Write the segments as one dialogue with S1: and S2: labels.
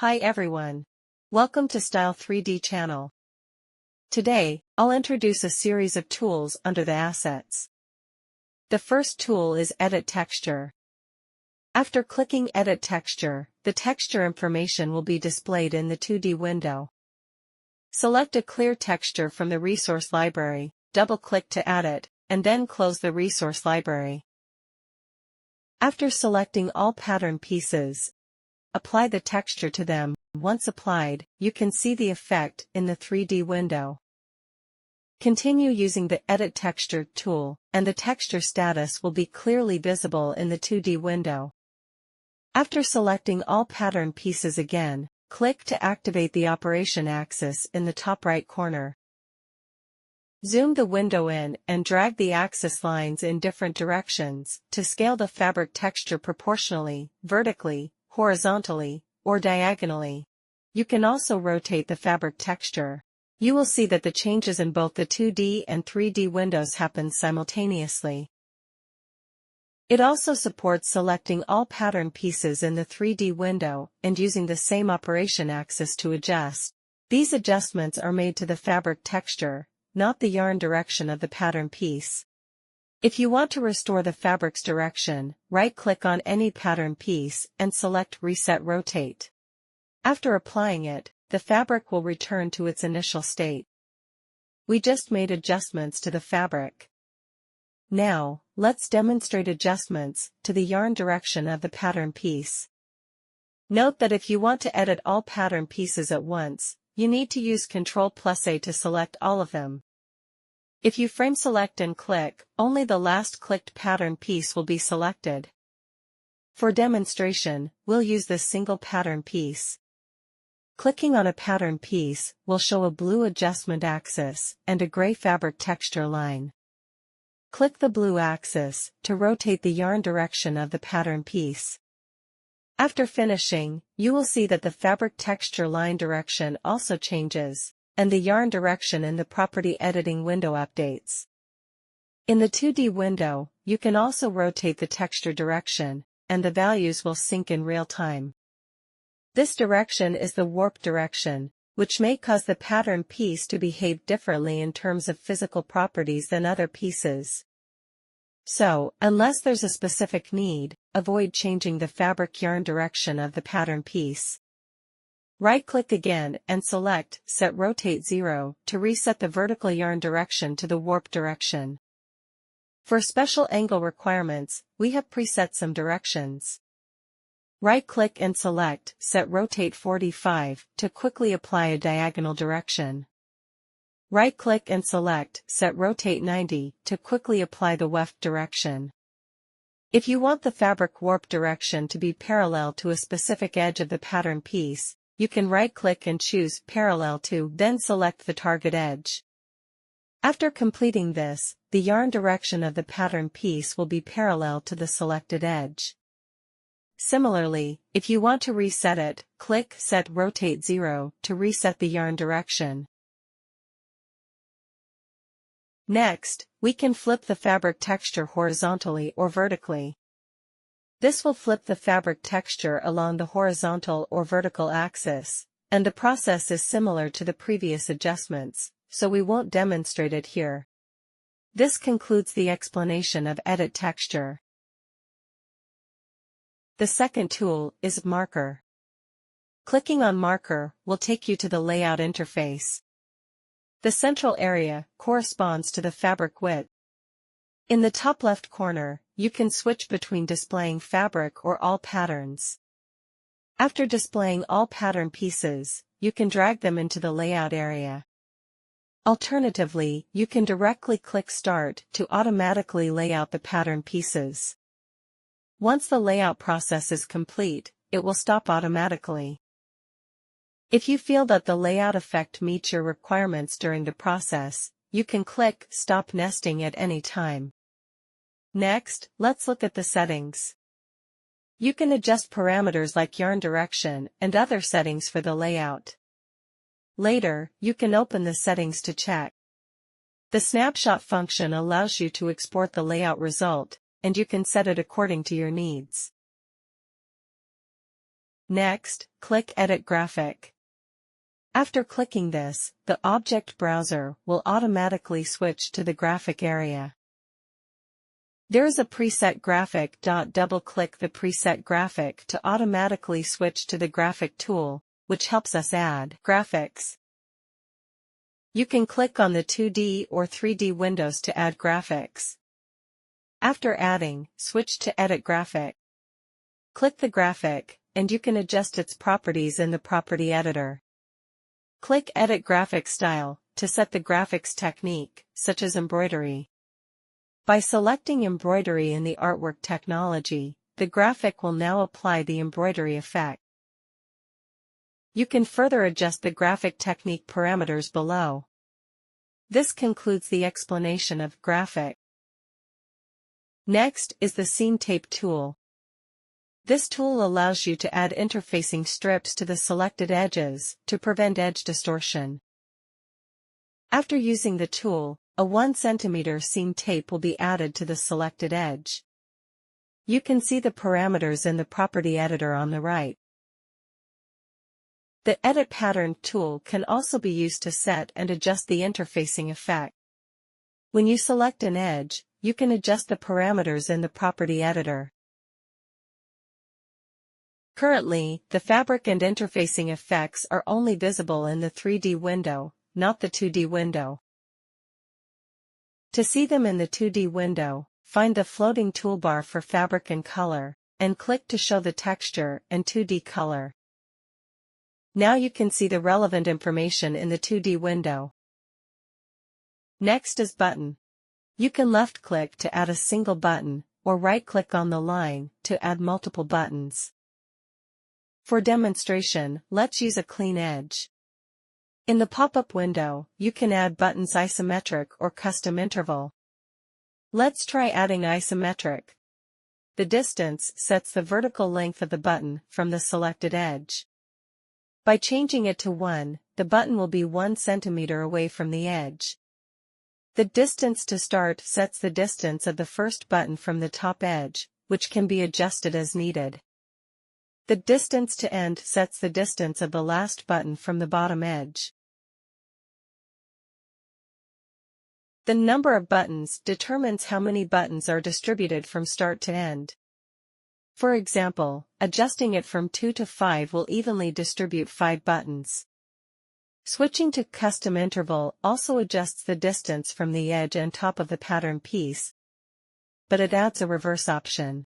S1: Hi everyone. Welcome to Style3D channel. Today, I'll introduce a series of tools under the assets. The first tool is Edit Texture. After clicking Edit Texture, the texture information will be displayed in the 2D window. Select a clear texture from the resource library, double-click to add it, and then close the resource library. After selecting all pattern pieces, apply the texture to them. Once applied, you can see the effect in the 3D window. Continue using the Edit Texture tool, and the texture status will be clearly visible in the 2D window. After selecting all pattern pieces again, click to activate the operation axis in the top right corner. Zoom the window in and drag the axis lines in different directions to scale the fabric texture proportionally, vertically, horizontally, or diagonally. You can also rotate the fabric texture. You will see that the changes in both the 2D and 3D windows happen simultaneously. It also supports selecting all pattern pieces in the 3D window and using the same operation axis to adjust. These adjustments are made to the fabric texture, not the yarn direction of the pattern piece. If you want to restore the fabric's direction, right-click on any pattern piece and select Reset Rotate. After applying it, the fabric will return to its initial state. We just made adjustments to the fabric. Now, let's demonstrate adjustments to the yarn direction of the pattern piece. Note that if you want to edit all pattern pieces at once, you need to use Ctrl+A to select all of them. If you frame select and click, only the last clicked pattern piece will be selected. For demonstration, we'll use this single pattern piece. Clicking on a pattern piece will show a blue adjustment axis and a gray fabric texture line. Click the blue axis to rotate the yarn direction of the pattern piece. After finishing, you will see that the fabric texture line direction also changes, and the yarn direction in the property editing window updates. In the 2D window, you can also rotate the texture direction, and the values will sync in real time. This direction is the warp direction, which may cause the pattern piece to behave differently in terms of physical properties than other pieces. So, unless there's a specific need, avoid changing the fabric yarn direction of the pattern piece. Right-click again and select Set Rotate 0 to reset the vertical yarn direction to the warp direction. For special angle requirements, we have preset some directions. Right-click and select Set Rotate 45 to quickly apply a diagonal direction. Right-click and select Set Rotate 90 to quickly apply the weft direction. If you want the fabric warp direction to be parallel to a specific edge of the pattern piece, you can right-click and choose Parallel to, then select the target edge. After completing this, the yarn direction of the pattern piece will be parallel to the selected edge. Similarly, if you want to reset it, click Set Rotate 0 to reset the yarn direction. Next, we can flip the fabric texture horizontally or vertically. This will flip the fabric texture along the horizontal or vertical axis, and the process is similar to the previous adjustments, so we won't demonstrate it here. This concludes the explanation of Edit Texture. The second tool is Marker. Clicking on Marker will take you to the layout interface. The central area corresponds to the fabric width. In the top left corner, you can switch between displaying fabric or all patterns. After displaying all pattern pieces, you can drag them into the layout area. Alternatively, you can directly click Start to automatically lay out the pattern pieces. Once the layout process is complete, it will stop automatically. If you feel that the layout effect meets your requirements during the process, you can click Stop Nesting at any time. Next, let's look at the settings. You can adjust parameters like yarn direction and other settings for the layout. Later, you can open the settings to check. The snapshot function allows you to export the layout result, and you can set it according to your needs. Next, click Edit Graphic. After clicking this, the object browser will automatically switch to the graphic area. There is a preset graphic. Double-click the preset graphic to automatically switch to the graphic tool, which helps us add graphics. You can click on the 2D or 3D windows to add graphics. After adding, switch to Edit Graphic. Click the graphic, and you can adjust its properties in the Property Editor. Click Edit Graphic Style to set the graphics technique, such as embroidery. By selecting embroidery in the artwork technology, the graphic will now apply the embroidery effect. You can further adjust the graphic technique parameters below. This concludes the explanation of graphic. Next is the Scene Tape tool. This tool allows you to add interfacing strips to the selected edges to prevent edge distortion. After using the tool, a 1 cm seam tape will be added to the selected edge. You can see the parameters in the Property Editor on the right. The Edit Pattern tool can also be used to set and adjust the interfacing effect. When you select an edge, you can adjust the parameters in the Property Editor. Currently, the fabric and interfacing effects are only visible in the 3D window, not the 2D window. To see them in the 2D window, find the floating toolbar for Fabric and Color, and click to show the texture and 2D color. Now you can see the relevant information in the 2D window. Next is Button. You can left-click to add a single button, or right-click on the line to add multiple buttons. For demonstration, let's use a clean edge. In the pop-up window, you can add buttons isometric or custom interval. Let's try adding isometric. The distance sets the vertical length of the button from the selected edge. By changing it to 1, the button will be 1 cm away from the edge. The distance to start sets the distance of the first button from the top edge, which can be adjusted as needed. The distance to end sets the distance of the last button from the bottom edge. The number of buttons determines how many buttons are distributed from start to end. For example, adjusting it from 2 to 5 will evenly distribute 5 buttons. Switching to custom interval also adjusts the distance from the edge and top of the pattern piece, but it adds a reverse option.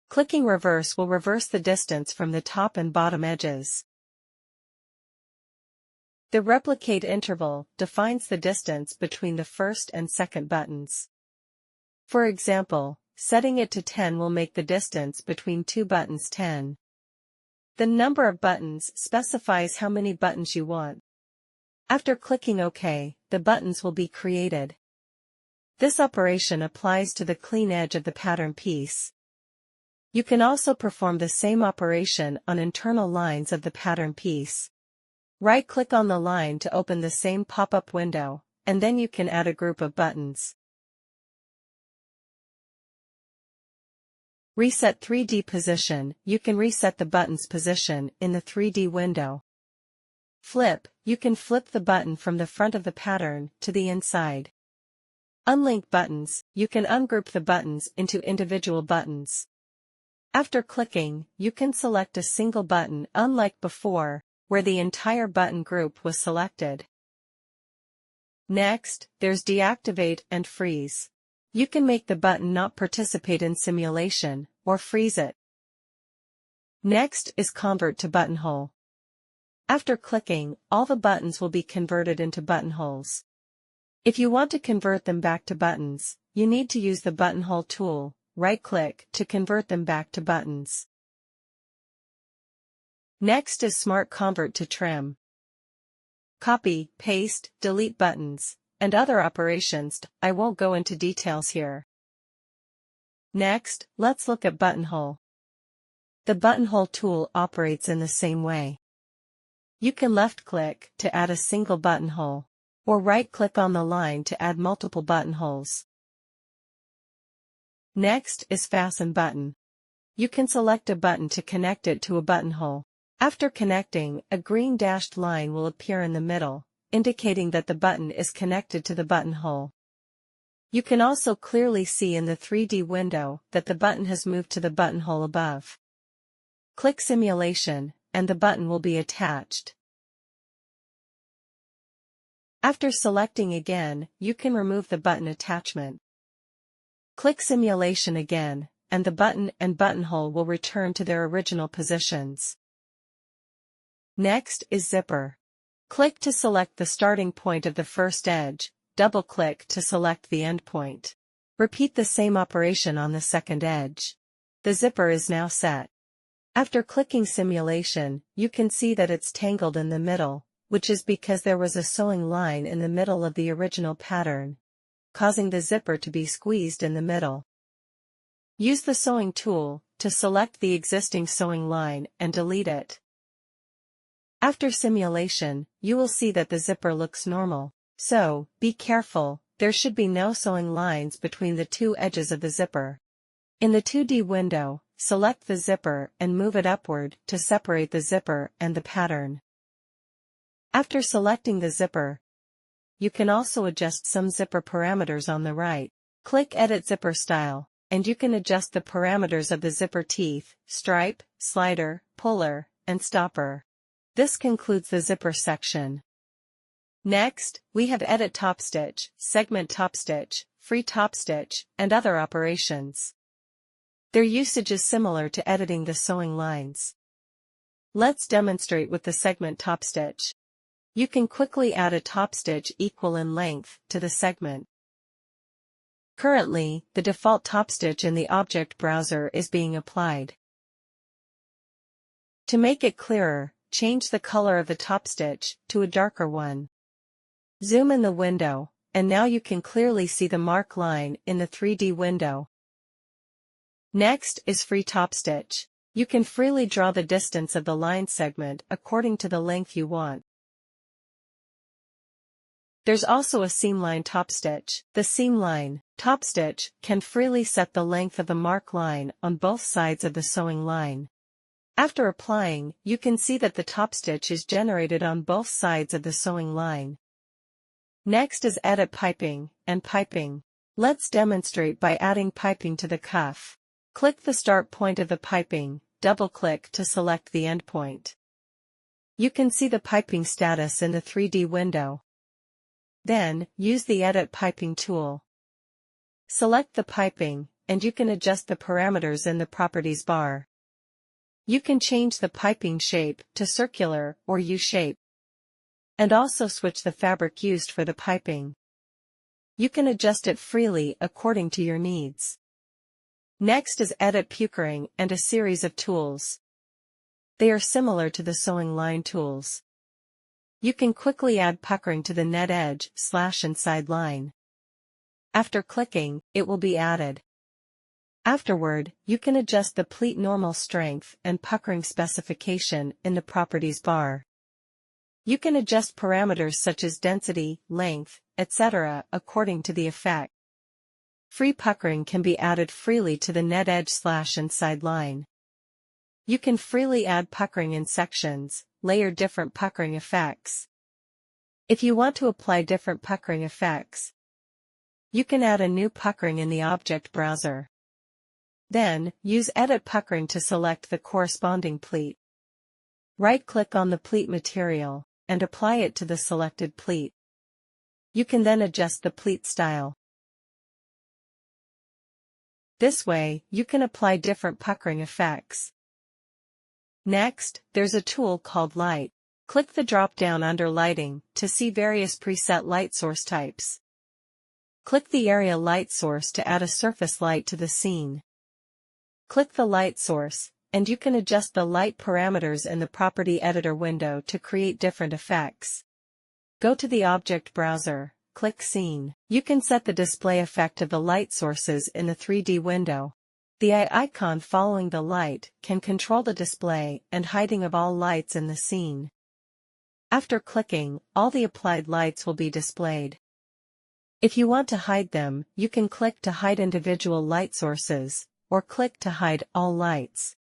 S1: Clicking reverse will reverse the distance from the top and bottom edges. The replicate interval defines the distance between the first and second buttons. For example, setting it to 10 will make the distance between 2 buttons 10. The number of buttons specifies how many buttons you want. After clicking OK, the buttons will be created. This operation applies to the clean edge of the pattern piece. You can also perform the same operation on internal lines of the pattern piece. Right-click on the line to open the same pop-up window, and then you can add a group of buttons. Reset 3D position. You can reset the button's position in the 3D window. Flip. You can flip the button from the front of the pattern to the inside. Unlink buttons. You can ungroup the buttons into individual buttons. After clicking, you can select a single button unlike before, where the entire button group was selected. Next, there's Deactivate and Freeze. You can make the button not participate in simulation, or freeze it. Next is Convert to Buttonhole. After clicking, all the buttons will be converted into buttonholes. If you want to convert them back to buttons, you need to use the Buttonhole tool. Right-click to convert them back to buttons. Next is Smart Convert to Trim. Copy, paste, delete buttons, and other operations. I won't go into details here. Next, let's look at Buttonhole. The Buttonhole tool operates in the same way. You can left-click to add a single buttonhole, or right-click on the line to add multiple buttonholes. Next is Fasten Button. you can select a button to connect it to a buttonhole. After connecting, a green dashed line will appear in the middle, indicating that the button is connected to the buttonhole. You can also clearly see in the 3D window that the button has moved to the buttonhole above. Click Simulation, and the button will be attached. After selecting again, you can remove the button attachment. Click Simulation again, and the button and buttonhole will return to their original positions. Next is Zipper. Click to select the starting point of the first edge, double-click to select the endpoint. Repeat the same operation on the second edge. The zipper is now set. After clicking Simulation, you can see that it's tangled in the middle, which is because there was a sewing line in the middle of the original pattern, causing the zipper to be squeezed in the middle. Use the sewing tool to select the existing sewing line and delete it. After simulation, you will see that the zipper looks normal. So, be careful, there should be no sewing lines between the two edges of the zipper. In the 2D window, select the zipper and move it upward to separate the zipper and the pattern. After selecting the zipper, you can also adjust some zipper parameters on the right. Click Edit Zipper Style, and you can adjust the parameters of the zipper teeth, stripe, slider, puller, and stopper. This concludes the zipper section. Next, we have Edit Top Stitch, Segment Top Stitch, Free Top Stitch, and other operations. Their usage is similar to editing the sewing lines. Let's demonstrate with the Segment Top Stitch. You can quickly add a top stitch equal in length to the segment. Currently, the default top stitch in the object browser is being applied. To make it clearer, change the color of the top stitch to a darker one. Zoom in the window, and now you can clearly see the mark line in the 3D window. Next is Free Top Stitch. You can freely draw the distance of the line segment according to the length you want. There's also a Seamline Top Stitch. The Seamline Top Stitch can freely set the length of the mark line on both sides of the sewing line. After applying, you can see that the top stitch is generated on both sides of the sewing line. Next is Edit Piping and Piping. Let's demonstrate by adding piping to the cuff. Click the start point of the piping, double-click to select the end point. You can see the piping status in the 3D window. Then, use the Edit Piping tool. Select the piping, and you can adjust the parameters in the Properties bar. You can change the piping shape to circular or U-shape. And also switch the fabric used for the piping. You can adjust it freely according to your needs. Next is Edit Puckering and a series of tools. They are similar to the sewing line tools. You can quickly add puckering to the net edge, slash and side line. After clicking, it will be added. Afterward, you can adjust the pleat normal strength and puckering specification in the Properties bar. You can adjust parameters such as density, length, etc. according to the effect. Free puckering can be added freely to the net edge slash and side line. You can freely add puckering in sections, layer different puckering effects. If you want to apply different puckering effects, you can add a new puckering in the object browser. Then, use Edit Puckering to select the corresponding pleat. Right-click on the pleat material, and apply it to the selected pleat. You can then adjust the pleat style. This way, you can apply different puckering effects. Next, there's a tool called Light. Click the drop-down under Lighting to see various preset light source types. Click the area light source to add a surface light to the scene. Click the light source, and you can adjust the light parameters in the Property Editor window to create different effects. Go to the Object Browser, click Scene. You can set the display effect of the light sources in the 3D window. The eye icon following the light can control the display and hiding of all lights in the scene. After clicking, all the applied lights will be displayed. If you want to hide them, you can click to hide individual light sources, or click to hide all lights.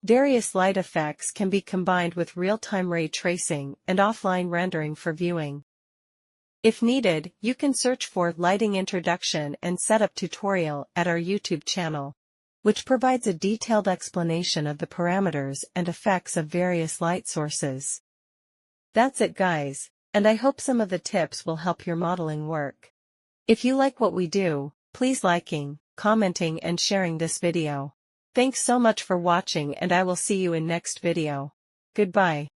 S1: Various light effects can be combined with real-time ray tracing and offline rendering for viewing. If needed, you can search for Lighting Introduction and Setup Tutorial at our YouTube channel, which provides a detailed explanation of the parameters and effects of various light sources. That's it, guys, and I hope some of the tips will help your modeling work. If you like what we do, please liking, commenting and sharing this video. Thanks so much for watching, and I will see you in next video. Goodbye.